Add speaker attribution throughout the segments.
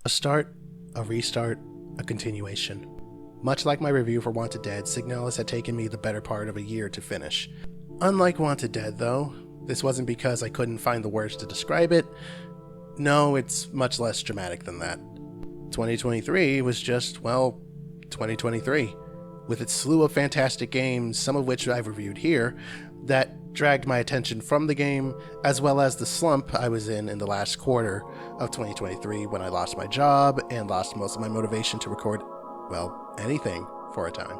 Speaker 1: A start, a restart, a continuation. Much like my review for Wanted Dead, Signalis had taken me the better part of a year to finish. Unlike Wanted Dead, though, this wasn't because I couldn't find the words to describe it. No, it's much less dramatic than that. 2023 was just, well, 2023, with its slew of fantastic games, some of which I've reviewed here, that dragged my attention from the game, as well as the slump I was in the last quarter of 2023 when I lost my job and lost most of my motivation to record, well, anything for a time.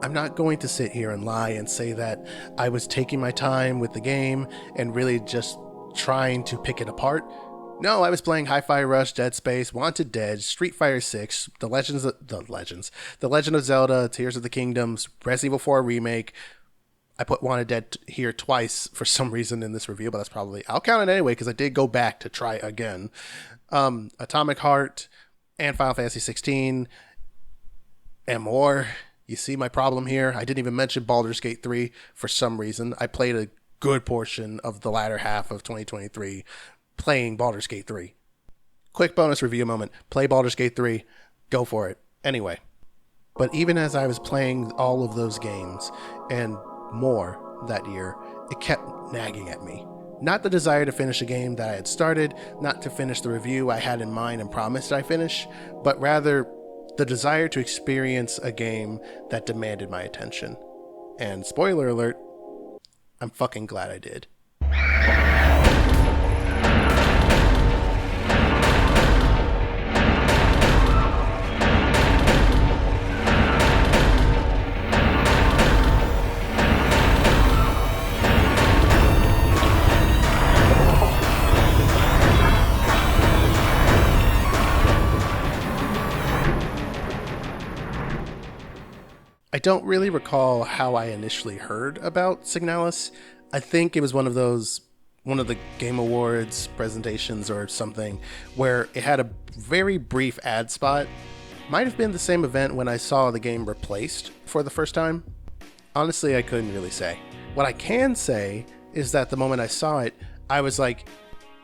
Speaker 1: I'm not going to sit here and lie and say that I was taking my time with the game and really just trying to pick it apart. No, I was playing Hi-Fi Rush, Dead Space, Wanted Dead, Street Fighter 6, The Legend of Zelda, Tears of the Kingdoms, Resident Evil 4 Remake. I put Wanted Dead here twice for some reason in this review, but that's probably, I'll count it anyway because I did go back to try again. Atomic Heart and Final Fantasy 16 and more. You see my problem here? I didn't even mention Baldur's Gate 3 for some reason. I played a good portion of the latter half of 2023 playing Baldur's Gate 3. Quick bonus review moment. Play Baldur's Gate 3. Go for it. Anyway. But even as I was playing all of those games and more that year, it kept nagging at me. Not the desire to finish a game that I had started, not to finish the review I had in mind and promised I finish, but rather the desire to experience a game that demanded my attention. And spoiler alert, I'm fucking glad I did. I don't really recall how I initially heard about Signalis. I think it was one of the Game Awards presentations or something where it had a very brief ad spot. Might have been the same event when I saw the game replaced for the first time. Honestly, I couldn't really say. What I can say is that the moment I saw it, I was like,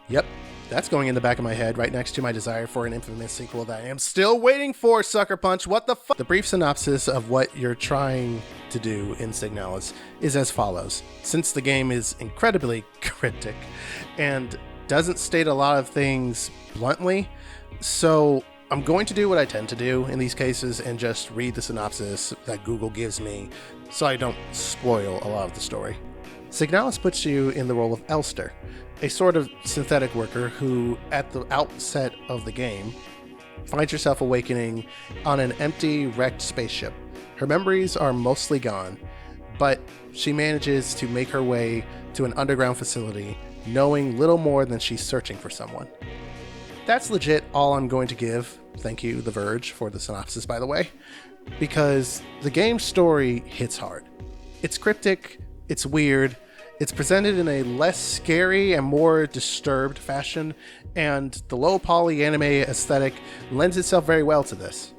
Speaker 1: yep, that's going in the back of my head right next to my desire for an Infamous sequel that I am still waiting for, Sucker Punch. What the fuck? The brief synopsis of what you're trying to do in Signalis is as follows. Since the game is incredibly cryptic and doesn't state a lot of things bluntly, so I'm going to do what I tend to do in these cases and just read the synopsis that Google gives me so I don't spoil a lot of the story. Signalis puts you in the role of Elster, a sort of synthetic worker who, at the outset of the game, finds herself awakening on an empty, wrecked spaceship. Her memories are mostly gone, but she manages to make her way to an underground facility, knowing little more than she's searching for someone. That's legit all I'm going to give. Thank you, The Verge, for the synopsis, by the way, because the game's story hits hard. It's cryptic, it's weird, it's presented in a less scary and more disturbed fashion, and the low poly anime aesthetic lends itself very well to this.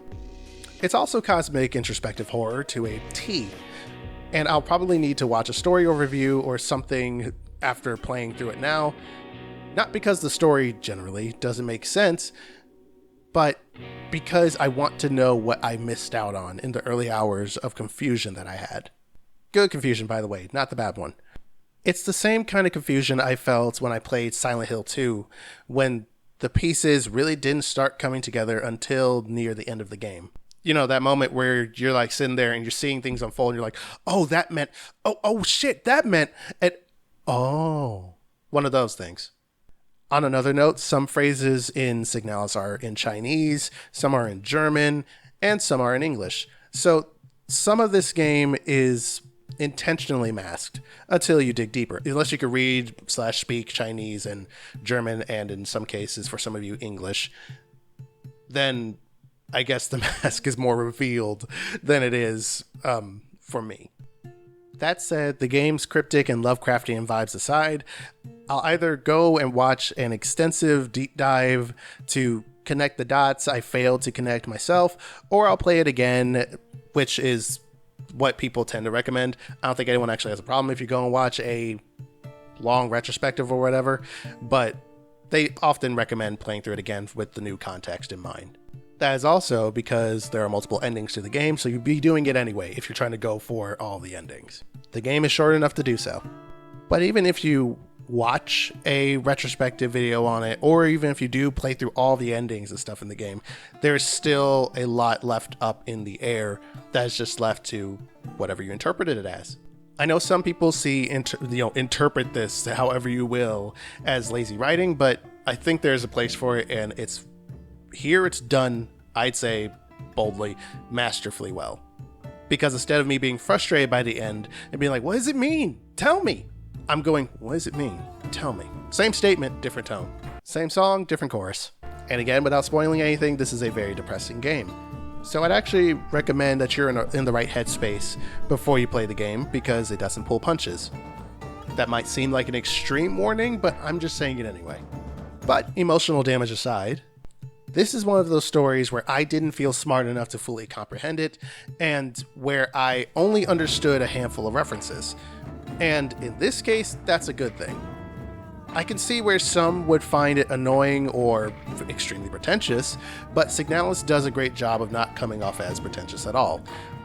Speaker 1: It's also cosmic introspective horror to a T, and I'll probably need to watch a story overview or something after playing through it now, not because the story generally doesn't make sense, but because I want to know what I missed out on in the early hours of confusion that I had. Good confusion, by the way, not the bad one. It's the same kind of confusion I felt when I played Silent Hill 2, when the pieces really didn't start coming together until near the end of the game. You know, that moment where you're like sitting there and you're seeing things unfold and you're like, oh, that meant, oh shit, that meant, and oh, one of those things. On another note, some phrases in Signalis are in Chinese, some are in German, and some are in English. So some of this game is intentionally masked until you dig deeper. Unless you could read/speak Chinese and German, and in some cases, for some of you, English, then I guess the mask is more revealed than it is for me. That said, the game's cryptic and Lovecraftian vibes aside, I'll either go and watch an extensive deep dive to connect the dots I failed to connect myself, or I'll play it again, which is what people tend to recommend. I don't think anyone actually has a problem if you go and watch a long retrospective or whatever, but They often recommend playing through it again with the new context in mind. That is also because there are multiple endings to the game, so you'd be doing it anyway if you're trying to go for all the endings. The game is short enough to do so. But even if you watch a retrospective video on it, or even if you do play through all the endings and stuff in the game, there's still a lot left up in the air that's just left to whatever you interpreted it as. I know some people interpret this however you will as lazy writing, but I think there's a place for it, and it's done, I'd say boldly, masterfully well. Because instead of me being frustrated by the end and being like, what does it mean? Tell me. I'm going, what does it mean? Tell me. Same statement, different tone. Same song, different chorus. And again, without spoiling anything, this is a very depressing game. So I'd actually recommend that you're in the right headspace before you play the game, because it doesn't pull punches. That might seem like an extreme warning, but I'm just saying it anyway. But emotional damage aside, this is one of those stories where I didn't feel smart enough to fully comprehend it, and where I only understood a handful of references. And in this case, that's a good thing. I can see where some would find it annoying or extremely pretentious, but SIGNALIS does a great job of not coming off as pretentious at all.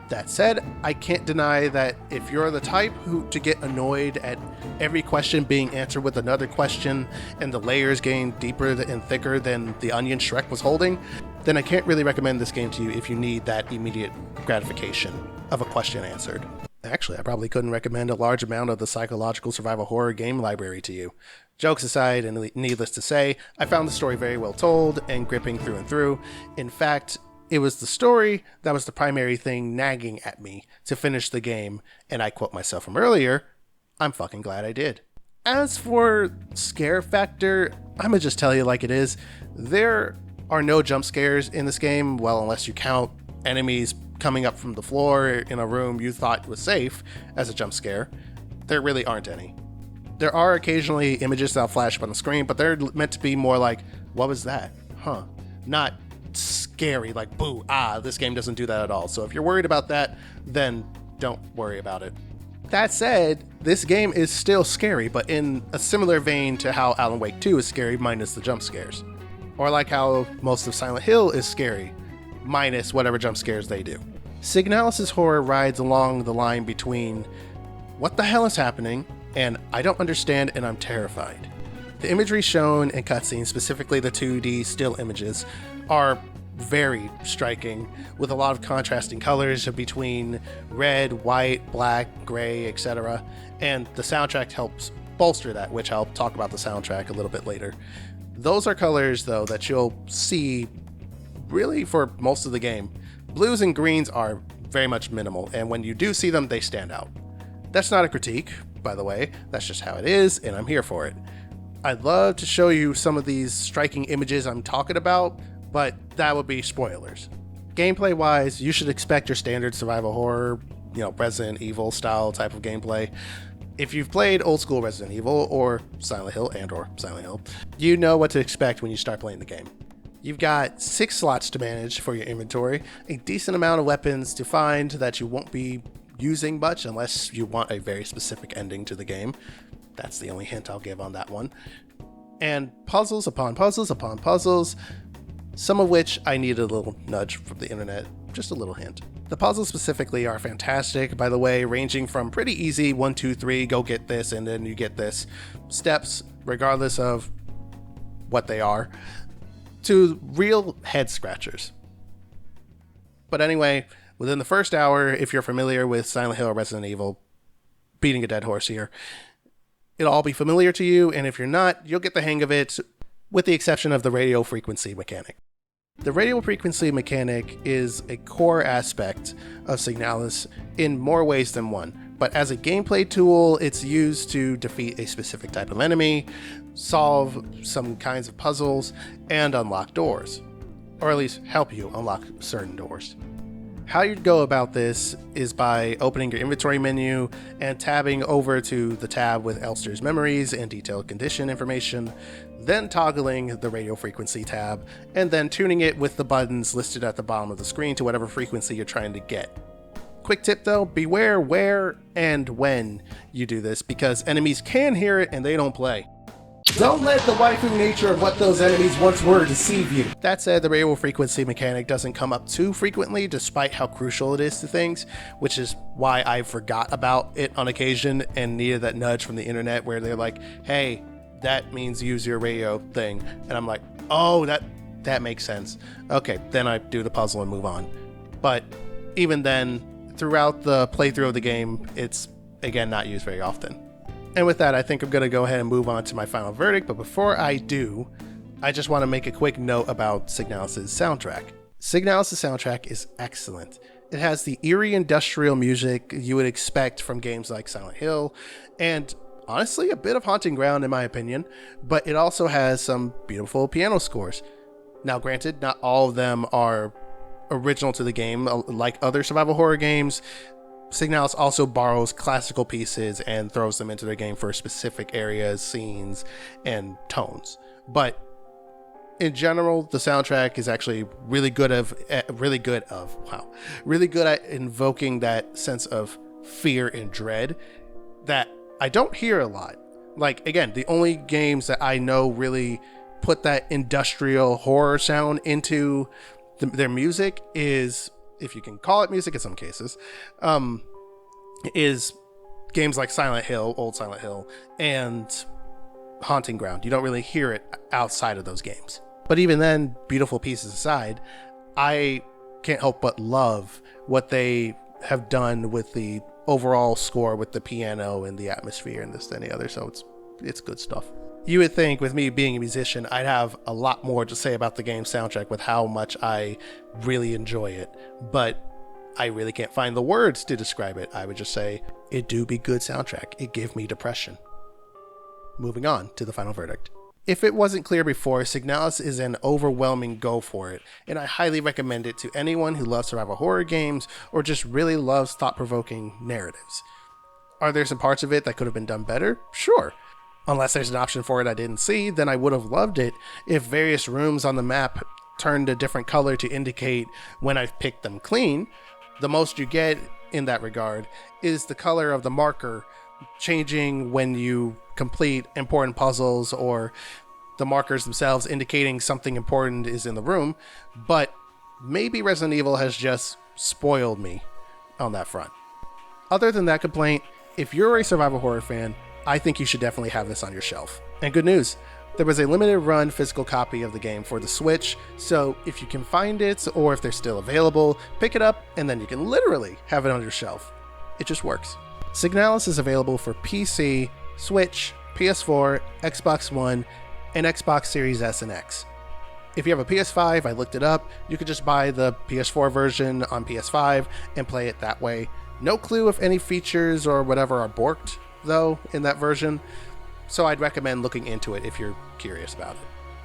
Speaker 1: That said, I can't deny that if you're the type to get annoyed at every question being answered with another question and the layers getting deeper and thicker than the onion Shrek was holding, then I can't really recommend this game to you if you need that immediate gratification of a question answered. Actually, I probably couldn't recommend a large amount of the psychological survival horror game library to you. Jokes aside, and needless to say, I found the story very well told and gripping through and through. In fact, it was the story that was the primary thing nagging at me to finish the game, and I quote myself from earlier, I'm fucking glad I did. As for scare factor, I'ma just tell you like it is. There are no jump scares in this game, well, unless you count enemies coming up from the floor in a room you thought was safe as a jump scare. There really aren't any. There are occasionally images that'll flash up on the screen, but they're meant to be more like, what was that? Huh. Not scary, like, boo, this game doesn't do that at all. So if you're worried about that, then don't worry about it. That said, this game is still scary, but in a similar vein to how Alan Wake 2 is scary minus the jump scares. Or like how most of Silent Hill is scary, minus whatever jump scares they do. SIGNALIS' horror rides along the line between what the hell is happening and I don't understand and I'm terrified. The imagery shown in cutscenes, specifically the 2D still images, are very striking, with a lot of contrasting colors between red, white, black, gray, etc. And the soundtrack helps bolster that, which I'll talk about the soundtrack a little bit later. Those are colors, though, that you'll see really for most of the game. Blues and greens are very much minimal, and when you do see them, they stand out. That's not a critique, by the way, that's just how it is, and I'm here for it. I'd love to show you some of these striking images I'm talking about, but that would be spoilers. Gameplay wise, you should expect your standard survival horror, Resident Evil style type of gameplay. If you've played old school Resident Evil or Silent Hill or Silent Hill, you know what to expect when you start playing the game. You've got 6 slots to manage for your inventory, a decent amount of weapons to find that you won't be using much unless you want a very specific ending to the game. That's the only hint I'll give on that one. And puzzles upon puzzles upon puzzles, some of which I need a little nudge from the internet, just a little hint. The puzzles specifically are fantastic, by the way, ranging from pretty easy 1, 2, 3, go get this, and then you get this steps, regardless of what they are, to real head scratchers. But anyway, within the first hour, if you're familiar with Silent Hill or Resident Evil, beating a dead horse here, it'll all be familiar to you, and if you're not, you'll get the hang of it, with the exception of the radio frequency mechanic. The radio frequency mechanic is a core aspect of SIGNALIS in more ways than one, but as a gameplay tool, it's used to defeat a specific type of enemy, solve some kinds of puzzles, and unlock doors, or at least help you unlock certain doors. How you'd go about this is by opening your inventory menu and tabbing over to the tab with Elster's memories and detailed condition information, then toggling the radio frequency tab, and then tuning it with the buttons listed at the bottom of the screen to whatever frequency you're trying to get. Quick tip though, beware where and when you do this, because enemies can hear it and they don't play. Don't let the waifu nature of what those enemies once were deceive you. That said, the radio frequency mechanic doesn't come up too frequently, despite how crucial it is to things, which is why I forgot about it on occasion and needed that nudge from the internet where they're like, hey, that means use your radio thing. And I'm like, oh, that makes sense. Okay, then I do the puzzle and move on. But even then, throughout the playthrough of the game, it's, again, not used very often. And with that, I think I'm going to go ahead and move on to my final verdict. But before I do, I just want to make a quick note about SIGNALIS' soundtrack. SIGNALIS' soundtrack is excellent. It has the eerie industrial music you would expect from games like Silent Hill, and honestly, a bit of Haunting Ground in my opinion, but it also has some beautiful piano scores. Now granted, not all of them are original to the game. Like other survival horror games, SIGNALIS also borrows classical pieces and throws them into their game for specific areas, scenes, and tones. But in general, the soundtrack is actually really good at invoking that sense of fear and dread that I don't hear a lot. Like, again, the only games that I know really put that industrial horror sound into their music is, if you can call it music in some cases, is games like Silent Hill, old Silent Hill, and Haunting Ground. You don't really hear it outside of those games. But even then, beautiful pieces aside, I can't help but love what they have done with the overall score, with the piano and the atmosphere and this and the other. So it's good stuff. You would think, with me being a musician, I'd have a lot more to say about the game's soundtrack with how much I really enjoy it, but I really can't find the words to describe it. I would just say, it do be good soundtrack. It give me depression. Moving on to the final verdict. If it wasn't clear before, SIGNALIS is an overwhelming go for it, and I highly recommend it to anyone who loves survival horror games or just really loves thought-provoking narratives. Are there some parts of it that could have been done better? Sure. Unless there's an option for it I didn't see, then I would have loved it if various rooms on the map turned a different color to indicate when I've picked them clean. The most you get in that regard is the color of the marker changing when you complete important puzzles, or the markers themselves indicating something important is in the room. But maybe Resident Evil has just spoiled me on that front. Other than that complaint, if you're a survival horror fan, I think you should definitely have this on your shelf. And good news, there was a limited run physical copy of the game for the Switch, so if you can find it, or if they're still available, pick it up and then you can literally have it on your shelf. It just works. SIGNALIS is available for PC, Switch, PS4, Xbox One, and Xbox Series S and X. If you have a PS5, I looked it up, you could just buy the PS4 version on PS5 and play it that way. No clue if any features or whatever are borked, though, in that version, so I'd recommend looking into it if you're curious about it.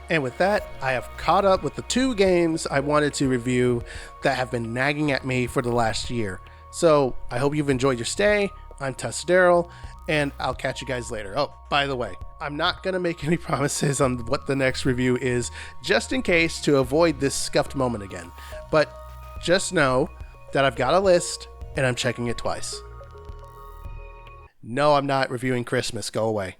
Speaker 1: And with that, I have caught up with the 2 games I wanted to review that have been nagging at me for the last year. So I hope you've enjoyed your stay. I'm TUSDarryl, and I'll catch you guys later. Oh, by the way, I'm not going to make any promises on what the next review is, just in case, to avoid this scuffed moment again. But just know that I've got a list, and I'm checking it twice. No, I'm not reviewing Christmas. Go away.